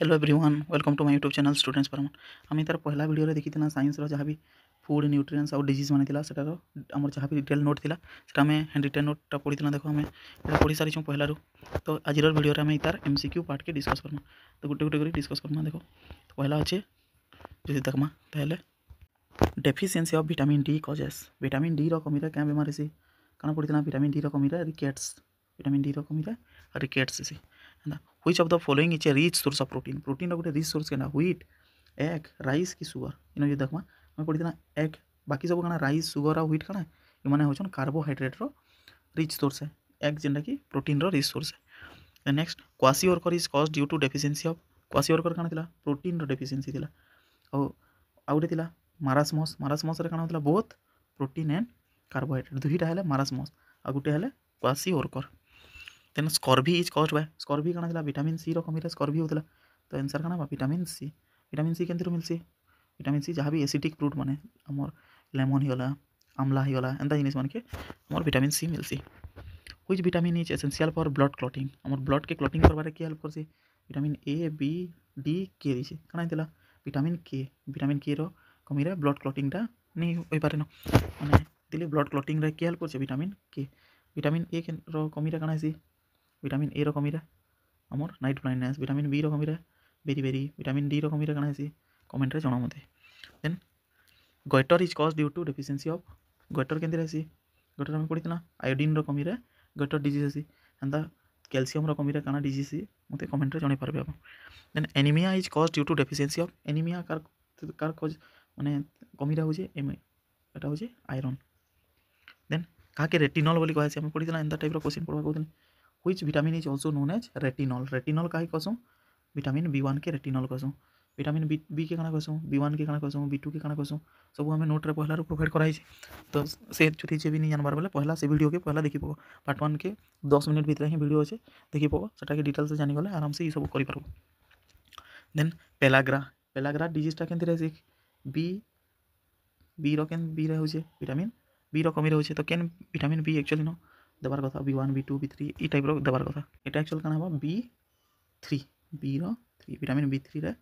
Hello everyone welcome to my YouTube channel students परमन आम तार पहला वीडियो देखी साइंस जहाँ भी फूड न्यूट्रिएंट्स और डिजीज मानी सेटार आम जहाँ भी डिटेल नोट था आम हैंड रिटेन नोटा पढ़ी देख आम पढ़ी सारी पहलू तो आज वीडियो आम तार एमसीक्यू पार्ट के डिस्कस करमा तो गोटे गोटे कर डिस्कस करमा देख तो पहला अच्छे जो देखमा deficiency of vitamin D causes vitamin D कमी क्या बेमार है कौन पड़ी विटामिन डी कमी रिकेट्स विटामिन डी कमी रिकेट्स से which of the following is a rich source of protein protein गोटे रिच सोर्स क्या व्हीट एग राइस कि सुगर इन देखमा मैं पढ़ी एग बाकी सब क्या राइस सुगर और व्हीट क्या ये हूँ कार्बोहाइड्रेट रिच सोर्स है एग जेनटा कि प्रोटीन रिच सोर्स है next kwashiorkor is cause due to deficiency of kwashiorkor क्या था प्रोटीन डेफिशिएंसी थी और गोटे थी मारास्मस मारास्मस क्या होता बोथ प्रोटीन एंड कार्बोहाइड्रेट दुईटा है मारास्मस आ गोटे है kwashiorkor then scurvy is caused by scurvy क्या था विटामिन सी कमी स्कर्वी होता तो आंसर क्या विटामिन सी के मिलसी विटामिन सी जहाँ भी एसिडिक फ्रूट माने आमर लेमन होगा आमला होगा एंता जिनिस मान के आमर विटामिन सी मिलसी which vitamin is essential for blood clotting आमर ब्लड के क्लॉटिंग करबारे की हेल्प करसी विटामिन ए बी डी के दी क्या होता विटामिन के कमी ब्लड क्लॉटिंगटा नहीं हो पारे ना माने दिले ब्लड क्लॉटिंग की हेल्प कर विटामिन ए कमी क्या है विटामिन ए कमी आमर नाइट ब्लाइंडनेस विटामिन बी कमी बेरी बेरी विटामिन डी कमी क्या है कमेंट रे जणा मते then goitre is cause due to deficiency of goitre केंद्र है गटर आम पढ़ी आयोडीन कमी गटर डिजीज है एंता कैल्शियम कमी क्या डिजीज मत कमेंट रे जन पारे आप then anaemia is cause due to deficiency of anaemia कार कज माने कमी हूँ एटा हूँ आयरन देन क्या रेटिनल बोली कहे आम पढ़ी एंता टाइप क्वेश्चन पढ़ा कहते which vitamin is also known as retinal retinal क्या कहूँ विटामिन B1 के रेटिनल कहूँ विटामिन बी के क्या कहूँ B1 के क्या कहूँ B2 के क्या कहूँ सब आम नोट्रे पहला प्रोवाइड कराई तो से जो भी नहीं जानबार बोले पहला से वीडियो के पहला देखी पब पार्ट 1 के 10 मिनट भितर ही वीडियो अच्छे देखी पब से डिटेल्स जानीगले आराम से ये सब कर देन पेलाग्रा पेलाग्रा डिजीजटा के बी हूँ विटामिन बी कमी रोचे तो केन विटामिन बी एक्चुअली न देवार कथा B1 B2 B3 ई टाइप देवार कथा यहाँ एक्चुअल क्या हम B3 B3 विटामिन B3 रे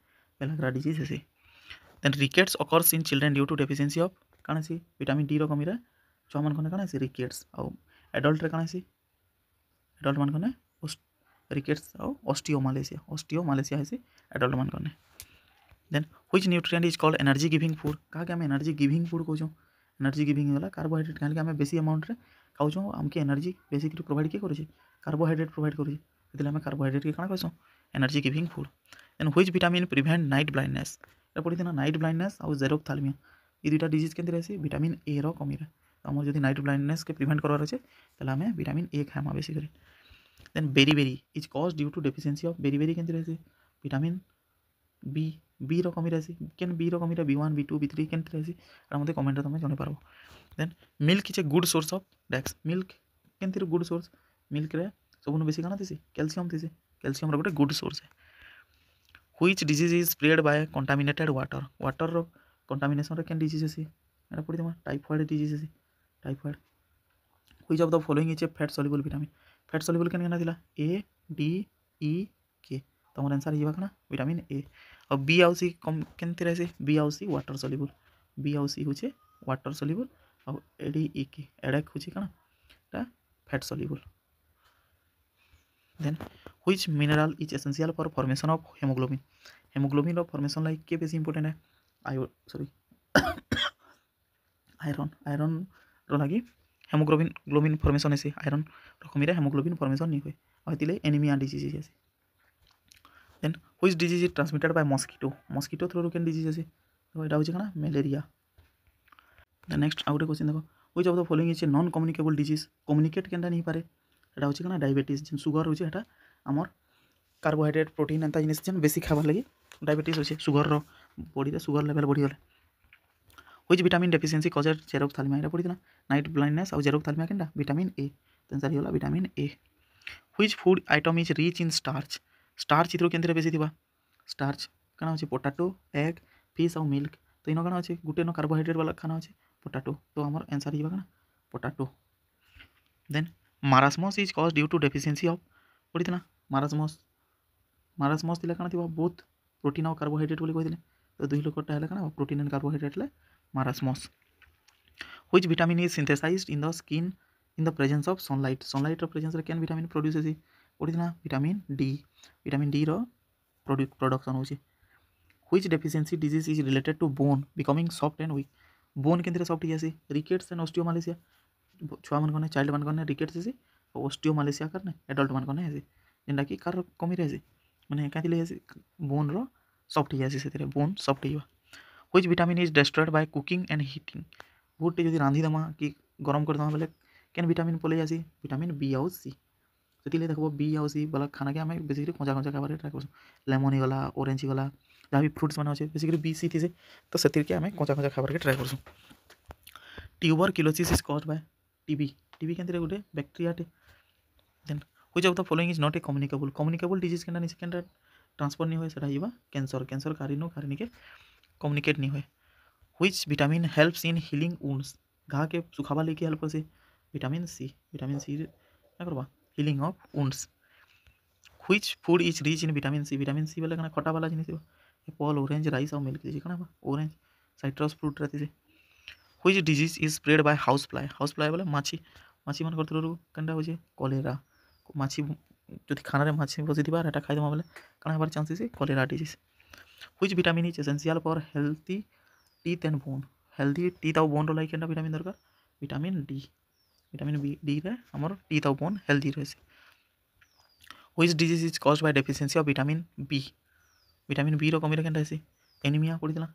पेलाग्रा डिजीज है then rickets occurs in children due to deficiency of क्या विटामिन डी कमी छुआ मान क्या रिकेट्स आउ एडल्ट क्या एडल्ट मान रिकेट्स आउ ऑस्टियोमालेशिया है एडल्ट मान then which nutrient is called energy giving food क्या आम एनर्जी गिविंग फूड कहूँ एनर्जी गिविंग है कार्बोहाइड्रेट कहीं आम बेसी अमाउंट में खाऊँ आमके एनर्जी बेसिकली प्रोवाइड किए करुचे कार्बोहाइड्रेट प्रोवाइड करुचे आम कार्बोहाइड्रेट के क्या कहूँ energy giving food then which vitamin prevent night blindness पढ़ी ना नाइट ब्लाइंडनेस और जेरोथालमिया ये दुटा डिजीज के रही विटामिन ए कमी तो आम जो नाइट ब्लाइंडनेस के प्रिवेंट करार अच्छे आम विटामिन ए खाएमा basically then beriberi is cause due to deficiency of beriberi के रही विटामिन बी कमी रही केन बी कमी B1 B2 B3 के रही मत कमेंट तुम जन पार then milk is a good source of डेक्स मिल्क के गुड सोर्स मिल्क रे सब बेसी क्या थी कैल्शियम थी कैल्शियम गोटे गुड सोर्स है which disease is spread by contaminated water water contamination केन डिजीज है पढ़ी टाइफॉइड डिजीज है typhoid which of the following is a fat soluble vitamin fat soluble केन था A D E K तो मोर answer ये क्या विटामिन ए और बी आउ सी कम के रही बी आउ सी वाटर सॉल्युबल बी आउ सी हूँ वाटर सॉल्युबल और एडी ई के एडेक हूँ क्या fat soluble then which mineral is essential for formation of haemoglobin haemoglobin formation like के बेसी इंपोर्टेंट है आयरन आयरन लगी हेमोग्लोबिन ग्लोबिन फॉर्मेशन है आयरन कमी हेमोग्लोबिन फॉर्मेशन नहीं हुए और एनीमिया डिजीज है then which disease is transmitted by mosquito through केन डिजीज है तो यहाँ हूँ क्या मलेरिया देन नेक्स्ट आउ गोटे क्वेश्चन देख which of the following is a non communicable disease communicate केनटा नहीं पारे यहाँ हूँ क्या डायबिटीज सुगर हूँ यहाँ आमर कार्बोहाइड्रेट प्रोटीन एंता जिनिस बेसी खाबार लगी डायबिटीज अच्छे सुगर बॉडी सुगर लेवल बढ़ीगले which vitamin deficiency causes xerophthalmia यहाँ पढ़ी ना नाइट ब्लाइंडनेस और जेरोथालमिया केनटा विटामिन ए तो आंसर होगा vitamin A which food item is rich in starch starch इधर के बेसी थी स्टार्च क्या अच्छे पोटाटो एग फिश और मिल्क तो इन क्या अच्छे गोटे न कार्बोहाइड्रेट वाला खाना अच्छे पोटाटो तो आम आंसर ये क्या potato then marasmus is cause due to deficiency of पढ़ी ना मारास्मस ମାରାସ୍ମସ୍ ଥିଲେ କାଣା ଥିବ ବୋଥ୍ ପ୍ରୋଟିନ୍ ଆଉ କାର୍ବୋହାଇଡ୍ରେଟ୍ ବୋଲି କହିଥିଲେ ତ ଦୁହି ଲୋକଟା ହେଲେ କାଣା ପ୍ରୋଟିନ୍ ଆଣ୍ଡ କାର୍ବୋହାଇଡ୍ରେଟ୍ ହେଲେ marasmus. Which vitamin is synthesized in the skin in the presence of sunlight? Sunlight ର presence ରେ କେନ୍ vitamin produce ହେସି ପଡ଼ିଥିଲା vitamin D। vitamin D ର production होची। Which deficiency disease is related to bone becoming soft and weak? bone केंद्र soft ହେଇଯାସି rickets and osteomalacia छुआ मन कने चाइल्ड मन कने rickets हेसी और osteomalacia करने एडल्ट मन कने हेसी जेनटा कि कार कमी रहसी माने काथिले हेसी बोन रो सॉफ्ट ହେଇଯାସି ସେଥିରେ बोन सॉफ्ट ହେଇवा। Which vitamin is destroyed by cooking and heating? बहुतटे जदि रांधि देमा कि गरम कर देमा बेले केन विटामिन पलै जासी विटामिन बी आउ सी सेतिले देखबो बी आउ सी वाला खाना के हमें बेसिकली कंचा कंचा खाबार ट्राई करसु लेमन ही गला ऑरेंज ही गला जहाँ भी फ्रूट्स माने अच्छे बेसिकली बी सी थी से तो सेतिर के हमें कंचा कंचा खाबार के ट्राई करसु। Tuberculosis is caused by TB. TB केंद्र गोटे बैक्टीरिया टे। Then which of the following is not a communicable disease केनटा नि सेकेंड ट्रांसफर नहीं होय सेटा हिबा कैंसर। कैंसर कारिनो कारिनी के कम्युनिकेट नहीं होय। Which vitamin helps in healing wounds? घा के सुखावा लेके हेल्प करसे विटामिन सी। विटामिन सी क्या करबा healing of wounds. Which food is rich in vitamin C? Vitamin C वाला कना खट्टा वाला जिनिस एप्पल ऑरेंज राइस और मिल्क दिसे कना ऑरेंज साइट्रस फ्रूट रहती से। Which disease is spread by house fly? house fly बोले माछी माछी मन करते रु कंडा होजे कॉलेरा माछी जदि खाना रे माछी बसी दिबा एटा खाइ दमा बोले कना हबार चांसेस है cholera disease. Which vitamin is essential for healthy teeth and bone? Healthy teeth और बोन रही केनटा विटामिन दरकार विटामिन डी। विटामिन डी रे हमर टीथ और बोन हेल्दी रहे। Which disease is caused by deficiency of vitamin B? Vitamin B रो कमी रे केनटा हेसी एनीमिया पड़ितला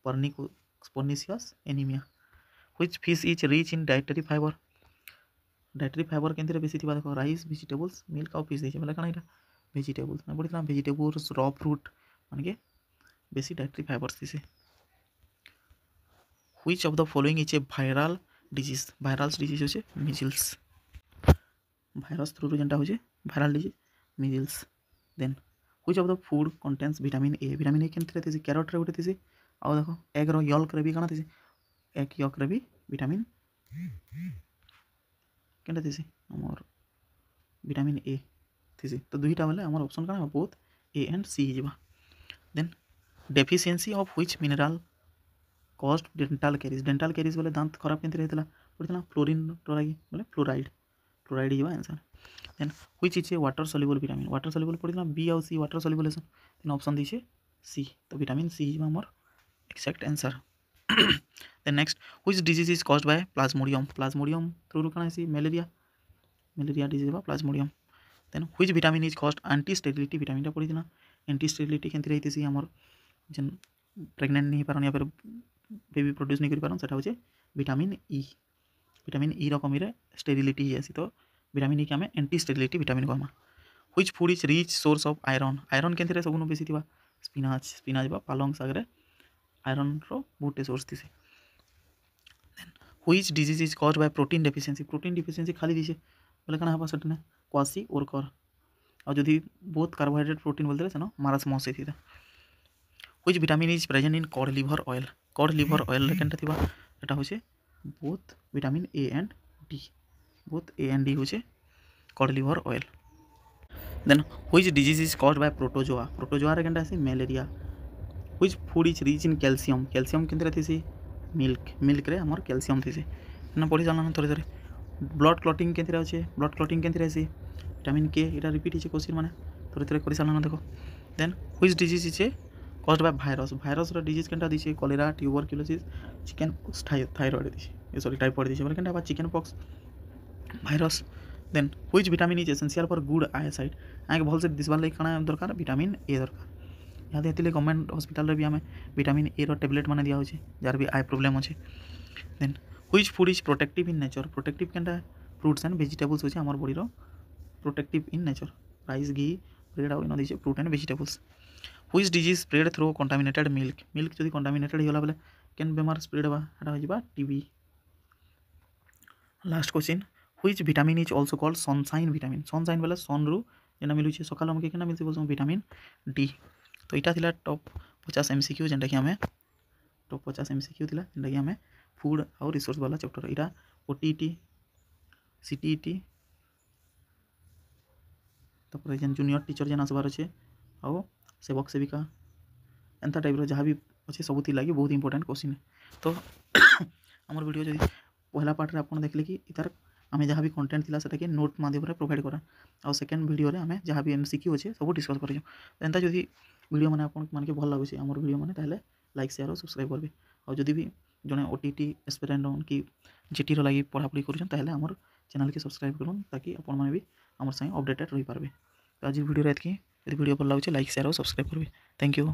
pernicious anaemia. Which fish is rich in dietary fiber? Dietary fibre केंद्र बेसी थिबा देखो राइस वेजिटेबल्स मिल्क और फिश देछे बोले काना इटा वेजिटेबल्स ना पड़ितला वेजिटेबल्स रॉ फ्रूट माने के बेसी डायटरी फाइबर्स दिसे। Which of the following is a viral disease? Viral disease होचे measles। virus through जेंटा होचे viral disease measles। then which of the food contains vitamin A? vitamin A केंद्र रहते carrot रे उठे थी आउ देखो एग रो यॉल्क रे भी काना थी एग यॉल्क रे भी विटामिन केंटा थी हमर विटामिन ए थी तो दुईटा बोले हमर ऑप्शन काना बोथ ए एंड सी जिबा। then deficiency of which mineral cause dental caries बोले दांत खराब केंद्र रहता पड़ता फ्लोरीन टोरागी बोले फ्लोराइड ही answer. Then which is a water soluble vitamin water soluble पड़ता बी आउ सी वाटर सल्युबलेशन देन ऑप्शन दीजिए सी तो विटामिन सी हमर exact answer. Then next which disease is caused by plasmodium through कना सी मलेरिया डिजीज बा plasmodium. Then which vitamin is caused anti sterility vitamin पड़ता एंटी स्टेरिलिटी केंद्र रही हमर जेन प्रेग्नेंट नहीं पारन या फिर बेबी प्रोड्यूस नहीं कर सेटा होचे विटामिन ई। विटामिन ई कमी रे स्टेरिलिटी ही आसी तो विटामिन ई के आम एंटी स्टेरिलिटी विटामिन कहमा। Which food is rich source of iron iron केंद्र सबुन बेसी थिबा स्पिनाच बा पालंग साग रे आयरन रो बहुते सोर्स थिसे। Then which disease is caused by protein deficiency खाली दिसे बोले कना हबा सटने क्वासी ओरकर और जदि बहुत कार्बोहाइड्रेट प्रोटीन बोलते सेनो मारास्मस थी। Which vitamin is present in cod liver oil? cod liver oil केनटा थिबा एटा होचे both vitamin A and D both A and D होचे cod liver oil। then which disease is caused by protozoa रे केनटा से malaria। which food is rich in calcium केंद्र थिसी milk रे हमर calcium थिसी ना पढ़ी जाना थोड़े थोड़े। ब्लड क्लॉटिंग केंद्र अच्छे ब्लड क्लॉटिंग केंद्र से विटामिन के इटा रिपीट होचे क्वेश्चन माने थोड़े थोड़े कर सालना देखो। Then which disease is caused by virus disease केनटा दिसे cholera tuberculosis chickenpox thyroid दिसे सॉरी टाइफॉइड दिसे बोले केनटा chickenpox virus. Then which vitamin is essential for good eyesight आंख भल से दिसबार लाइक काना दरकार विटामिन ए दरकार यहाँ देते गवर्नमेंट हॉस्पिटल भी आम विटामिन ए रो टैबलेट माने दिया होचे जार भी आई प्रॉब्लम अच्छे। Then which food is protective in nature protective केनटा फ्रूट्स एंड वेजिटेबल्स होचे हमर बॉडी रो protective in nature rice ghee bread आउ इन दिसे fruit and vegetables. Which disease spread through contaminated milk जदि कंटामिनेटेड होला बोले केन बेमार स्प्रेड बा एटा हो जिबा TB. Last question which vitamin is also called sunshine sunshine बोले सन रु जेना मिलुचे सकाल हमके केना मिलसे बोलसो विटामिन डी। तो इटा थिला टॉप 50 एमसीक्यू जेनटा कि हमें टॉप 50 एमसीक्यू थिला जेनटा कि हमें फूड और रिसोर्स वाला चैप्टर इटा ओटीईटी सीटीईटी तापर जेन जूनियर टीचर जेन आसबार अच्छे आउ सेवक सेविका एंता टाइप जहाँ भी अच्छे सबुति लगे बहुत इंपोर्टेंट क्वेश्चन तो आमर वीडियो जब पहला पार्ट आप देखले कि इतार आम जहाँ भी कंटेंट थिला सेटा कि नोट माध्यम प्रोवाइड करा आ सेकेंड वीडियो आम जहाँ भी एमसीक्यू अच्छे सब डिस्कस कर एंता जदि वीडियो मैंने आपन मानके भल लगुच आमर वीडियो मैंने ताहले लाइक शेयर और सब्सक्राइब करबे और जदि भी जड़े ओटीटी एस्पिरेंट कि जीटी लगी पढ़ापढ़ी कर आमर चैनल के सब्सक्राइब करूँ ताकि आपण मैंने भी आम संगे अपडेटेड रही पारे तो आज वीडियो एतकी वीडियो भल लगे लाइक शेयर और सब्सक्राइब करबे थैंक यू।